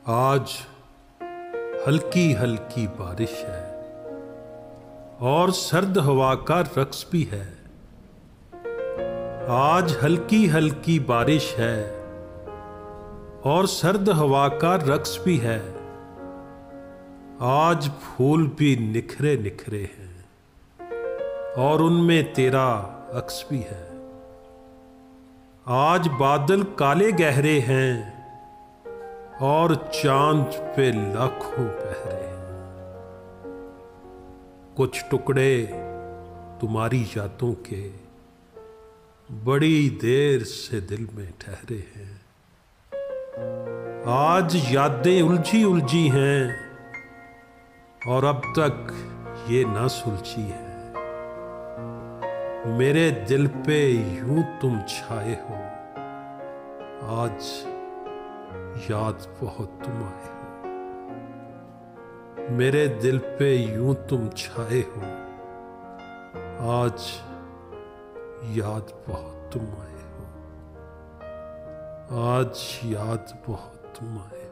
आज हल्की हल्की बारिश है और सर्द हवा का रक्स भी है। आज हल्की हल्की बारिश है और सर्द हवा का रक्स भी है। आज फूल भी निखरे निखरे हैं और उनमें तेरा अक्स भी है। आज बादल काले गहरे हैं और चांद पे लाखों पहरे हैं। कुछ टुकड़े तुम्हारी यादों के बड़ी देर से दिल में ठहरे हैं। आज यादें उलझी उलझी हैं और अब तक ये ना सुलझी है। मेरे दिल पे यूं तुम छाए हो, आज याद बहुत तुम आए हो। मेरे दिल पे यूं तुम छाए हो, आज याद बहुत तुम आए हो। आज याद बहुत तुम आए हो।